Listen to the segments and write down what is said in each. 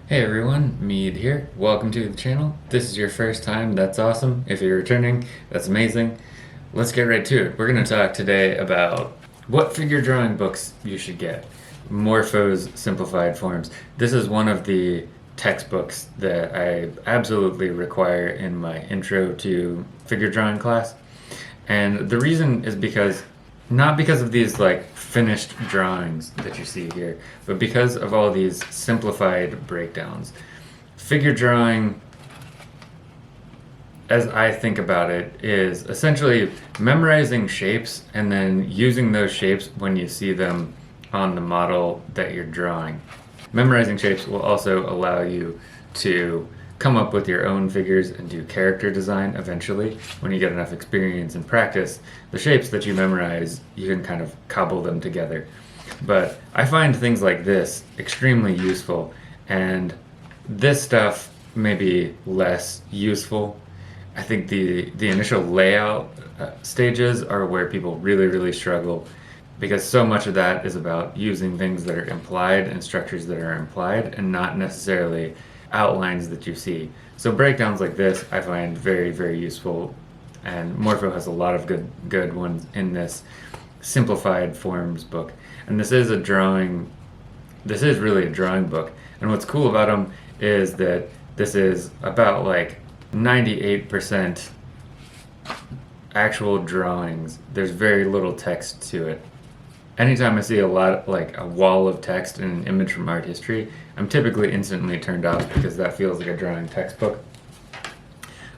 Hey everyone, Mead here. Welcome to the channel. If this is your first time, that's awesome. If you're returning, that's amazing. Let's get right to it. We're going to talk today about what figure drawing books you should get. Morpho's Simplified Forms. This is one of the textbooks that I absolutely require in my intro to figure drawing class. And the reason is because not because of these like finished drawings that you see here, but because of all these simplified breakdowns. Figure drawing, as I think about it, is essentially memorizing shapes and then using those shapes when you see them on the model that you're drawing. Memorizing shapes will also allow you to come up with your own figures and do character design eventually. When you get enough experience and practice, the shapes that you memorize, you can kind of cobble them together. But I find things like this extremely useful, and this stuff may be less useful. I think the initial layout stages are where people really struggle, because so much of that is about using things that are implied and structures that are implied and not necessarily outlines that you see. So breakdowns like this I find very useful, and Morpho has a lot of good ones in this simplified forms book. And this is really a drawing book. And what's cool about them is that this is about like 98% actual drawings. There's very little text to it. Anytime I see a lot, like a wall of text in an image from art history, I'm typically instantly turned off because that feels like a drawing textbook.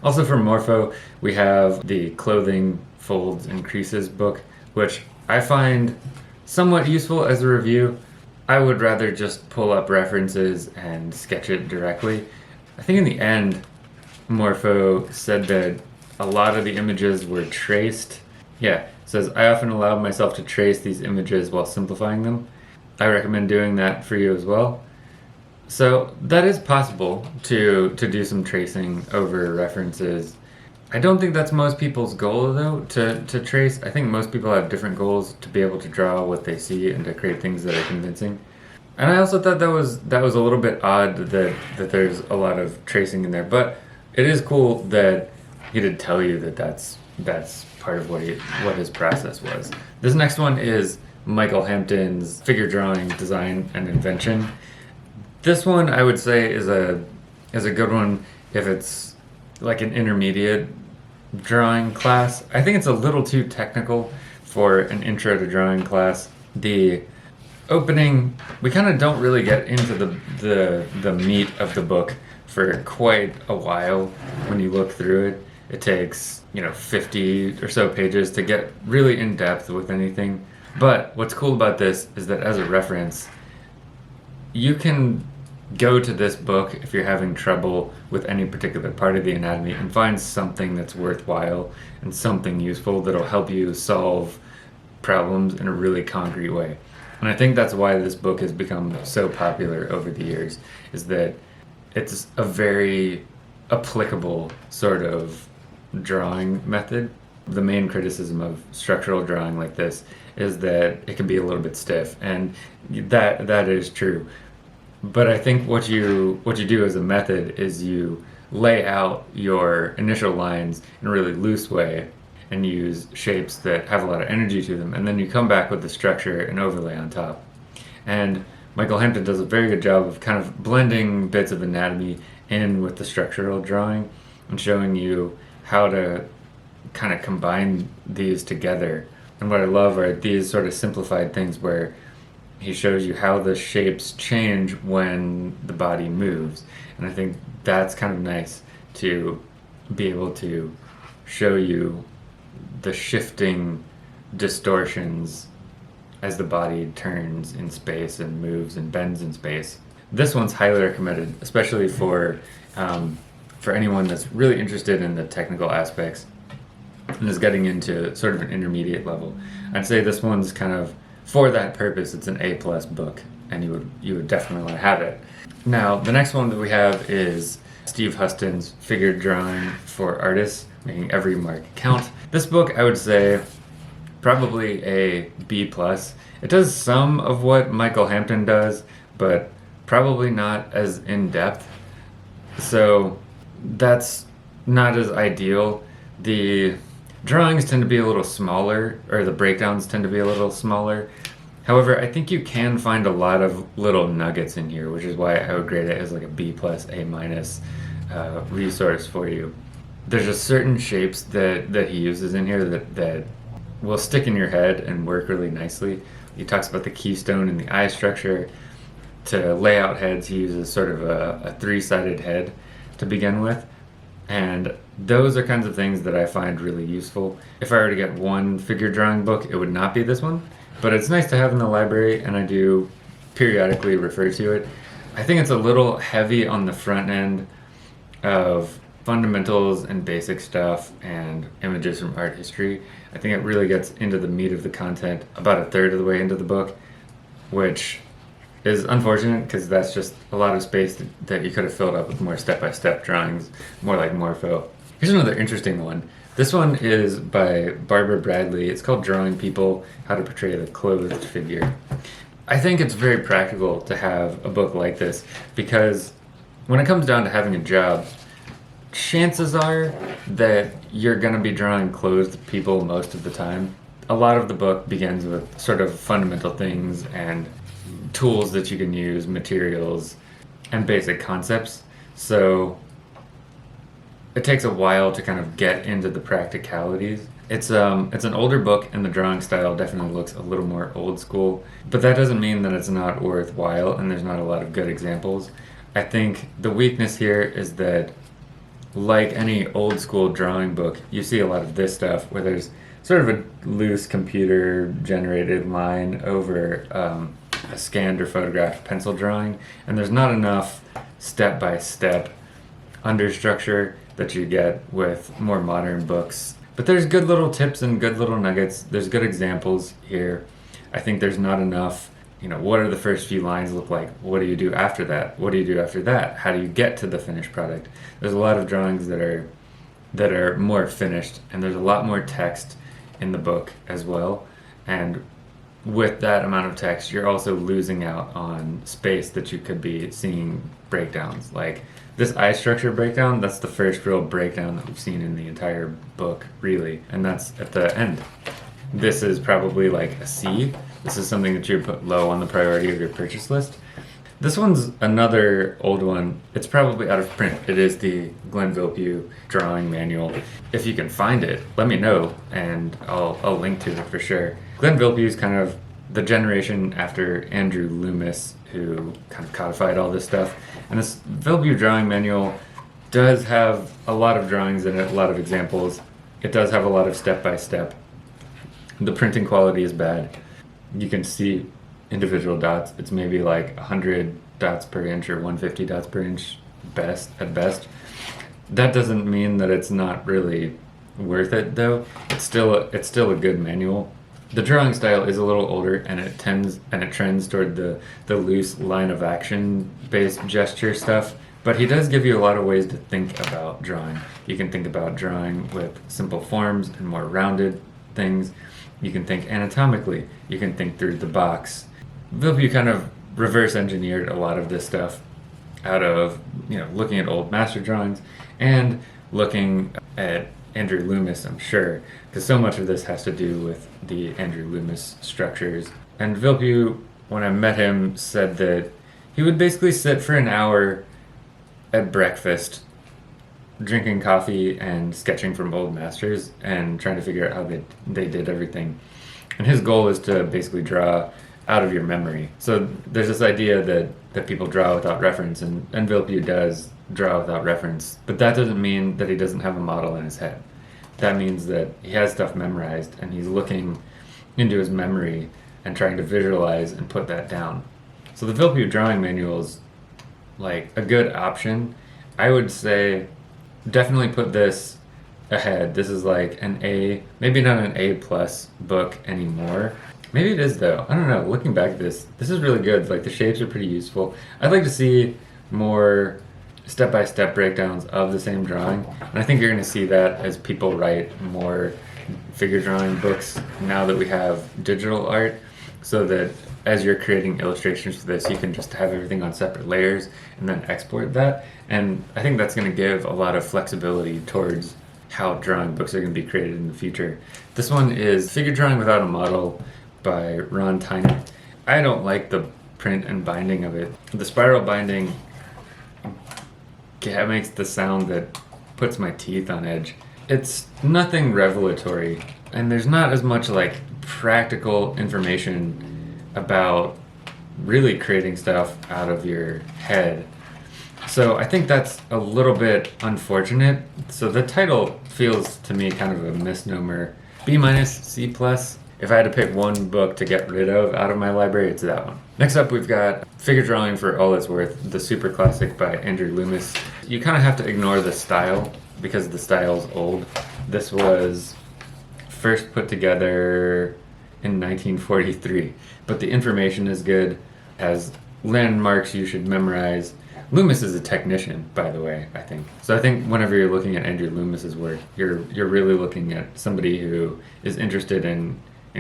Also from Morpho, we have the Clothing Folds and Creases book, which I find somewhat useful as a review. I would rather just pull up references and sketch it directly. I think in the end, Morpho said that a lot of the images were traced. Yeah, it says, I often allow myself to trace these images while simplifying them. I recommend doing that for you as well. So that is possible to do some tracing over references. I don't think that's most people's goal though, to trace. I think most people have different goals to be able to draw what they see and to create things that are convincing. And I also thought that was a little bit odd that there's a lot of tracing in there, but it is cool that he did tell you that that's part of what his process was. This next one is Michael Hampton's Figure Drawing, Design, and Invention. This one I would say is a good one if it's like an intermediate drawing class. I think it's a little too technical for an intro to drawing class. The opening, we kind of don't really get into the meat of the book for quite a while. When you look through it, it takes 50 or so pages to get really in depth with anything. But what's cool about this is that as a reference, you can go to this book if you're having trouble with any particular part of the anatomy and find something that's worthwhile and something useful that'll help you solve problems in a really concrete way. And I think that's why this book has become so popular over the years, is that it's a very applicable sort of drawing method. The main criticism of structural drawing like this is that it can be a little bit stiff, and that is true. But I think what you do as a method is you lay out your initial lines in a really loose way and use shapes that have a lot of energy to them, and then you come back with the structure and overlay on top. And Michael Hampton does a very good job of kind of blending bits of anatomy in with the structural drawing and showing you how to kind of combine these together. And what I love are these sort of simplified things where he shows you how the shapes change when the body moves. And I think that's kind of nice to be able to show you the shifting distortions as the body turns in space and moves and bends in space. This one's highly recommended, especially for anyone that's really interested in the technical aspects and is getting into sort of an intermediate level. I'd say this one's kind of, for that purpose, it's an A+ book, and you would definitely want to have it. Now, the next one that we have is Steve Huston's Figure Drawing for Artists, Making Every Mark Count. This book, I would say, probably a B+. It does some of what Michael Hampton does, but probably not as in depth. So that's not as ideal. The drawings tend to be a little smaller, or the breakdowns tend to be a little smaller. However, I think you can find a lot of little nuggets in here, which is why I would grade it as like a B plus, A minus resource for you. There's just certain shapes that he uses in here that will stick in your head and work really nicely. He talks about the keystone and the eye structure. To lay out heads, he uses sort of a three-sided head to begin with. And those are kinds of things that I find really useful. If I were to get one figure drawing book, it would not be this one. But it's nice to have in the library, and I do periodically refer to it. I think it's a little heavy on the front end of fundamentals and basic stuff and images from art history. I think it really gets into the meat of the content about a third of the way into the book, which is unfortunate because that's just a lot of space that you could have filled up with more step-by-step drawings, more like Morpho. Here's another interesting one. This one is by Barbara Bradley. It's called Drawing People, How to Portray the Clothed Figure. I think it's very practical to have a book like this because when it comes down to having a job, chances are that you're going to be drawing clothed people most of the time. A lot of the book begins with sort of fundamental things and tools that you can use, materials, and basic concepts. So it takes a while to kind of get into the practicalities. It's an older book, and the drawing style definitely looks a little more old school, but that doesn't mean that it's not worthwhile and there's not a lot of good examples. I think the weakness here is that, like any old school drawing book, you see a lot of this stuff where there's sort of a loose computer generated line over a scanned or photographed pencil drawing, and there's not enough step-by-step understructure that you get with more modern books. But there's good little tips and good little nuggets. There's good examples here. I think there's not enough, what are the first few lines look like? What do you do after that? What do you do after that? How do you get to the finished product? There's a lot of drawings that are more finished, and there's a lot more text in the book as well. And with that amount of text, you're also losing out on space that you could be seeing breakdowns. Like this eye structure breakdown, that's the first real breakdown that we've seen in the entire book, really, and that's at the end. This is probably like a C. This is something that you put low on the priority of your purchase list. This one's another old one. It's probably out of print. It is the Glenn Vilppu drawing manual. If you can find it, let me know, and I'll link to it for sure. Glenn Vilppu is kind of the generation after Andrew Loomis, who kind of codified all this stuff. And this Vilppu drawing manual does have a lot of drawings in it, a lot of examples. It does have a lot of step-by-step. The printing quality is bad. You can see individual dots. It's maybe like 100 dots per inch or 150 dots per inch at best. That doesn't mean that it's not really worth it, though. It's still a good manual. The drawing style is a little older, and it trends toward the loose line of action based gesture stuff. But he does give you a lot of ways to think about drawing. You can think about drawing with simple forms and more rounded things. You can think anatomically. You can think through the box. Vilppu kind of reverse engineered a lot of this stuff out of looking at old master drawings and looking at Andrew Loomis, I'm sure, because so much of this has to do with the Andrew Loomis structures. And Vilppu, when I met him, said that he would basically sit for an hour at breakfast drinking coffee and sketching from old masters and trying to figure out how they did everything. And his goal is to basically draw out of your memory. So there's this idea that people draw without reference, and Vilppu does draw without reference, but that doesn't mean that he doesn't have a model in his head. That means that he has stuff memorized and he's looking into his memory and trying to visualize and put that down. So the Vilppu drawing manual is like a good option. I would say definitely put this ahead. This is like an A, maybe not an A plus book anymore. Maybe it is though. I don't know. Looking back at this is really good. Like the shapes are pretty useful. I'd like to see more step-by-step breakdowns of the same drawing, and I think you're going to see that as people write more figure drawing books now that we have digital art, so that as you're creating illustrations for this, you can just have everything on separate layers and then export that. And I think that's going to give a lot of flexibility towards how drawing books are going to be created in the future. This one is Figure Drawing Without a Model by Ron Tyner. I don't like the print and binding of it. The spiral binding makes the sound that puts my teeth on edge. It's nothing revelatory, and there's not as much like practical information about really creating stuff out of your head. So I think that's a little bit unfortunate. So the title feels to me kind of a misnomer. B minus, C plus. If I had to pick one book to get rid of out of my library, it's that one. Next up, we've got Figure Drawing for All It's Worth, the super classic by Andrew Loomis. You kind of have to ignore the style because the style's old. This was first put together in 1943, but the information is good, has landmarks you should memorize. Loomis is a technician, by the way, I think. So I think whenever you're looking at Andrew Loomis's work, you're really looking at somebody who is interested in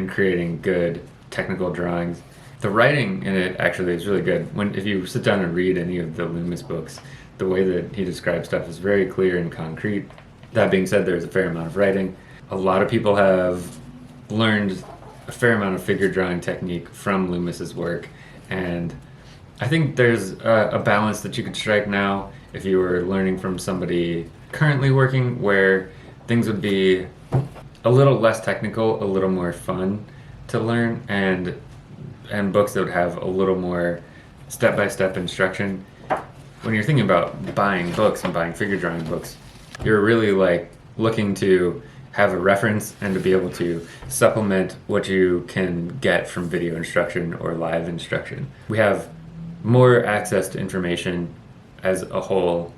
creating good technical drawings. The writing in it actually is really good. If you sit down and read any of the Loomis books, the way that he describes stuff is very clear and concrete. That being said, there's a fair amount of writing. A lot of people have learned a fair amount of figure drawing technique from Loomis's work, and I think there's a balance that you could strike now if you were learning from somebody currently working, where things would be a little less technical, a little more fun to learn, and books that would have a little more step-by-step instruction. When you're thinking about buying books and buying figure drawing books, you're really like looking to have a reference and to be able to supplement what you can get from video instruction or live instruction. We have more access to information as a whole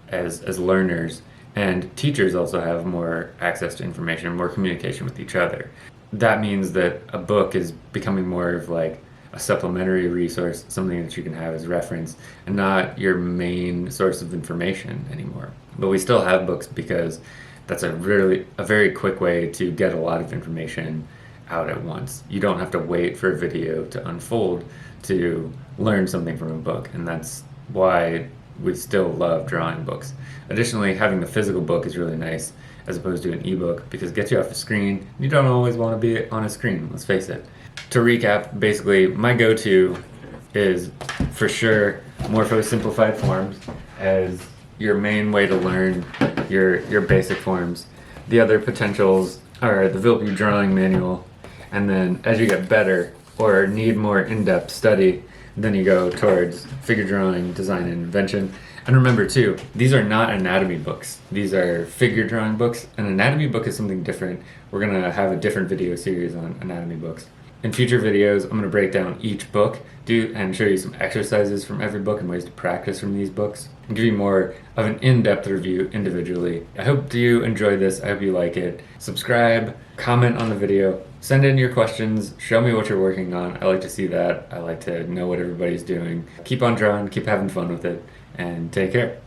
as learners, and teachers also have more access to information, more communication with each other. That means that a book is becoming more of like a supplementary resource, something that you can have as reference, and not your main source of information anymore. But we still have books because that's a very quick way to get a lot of information out at once. You don't have to wait for a video to unfold to learn something from a book, and that's why we still love drawing books. Additionally, having the physical book is really nice as opposed to an ebook because it gets you off a screen. You don't always want to be on a screen, let's face it. To recap, basically my go-to is for sure Morpho Simplified Forms as your main way to learn your basic forms. The other potentials are the Vilppu Drawing Manual, and then as you get better or need more in-depth study, then you go towards Figure Drawing, Design and Invention. And remember too, these are not anatomy books. These are figure drawing books. An anatomy book is something different. We're gonna have a different video series on anatomy books. In future videos, I'm gonna break down each book, and show you some exercises from every book and ways to practice from these books, and give you more of an in-depth review individually. I hope you enjoy this. I hope you like it. Subscribe, comment on the video, send in your questions, show me what you're working on. I like to see that. I like to know what everybody's doing. Keep on drawing, keep having fun with it, and take care.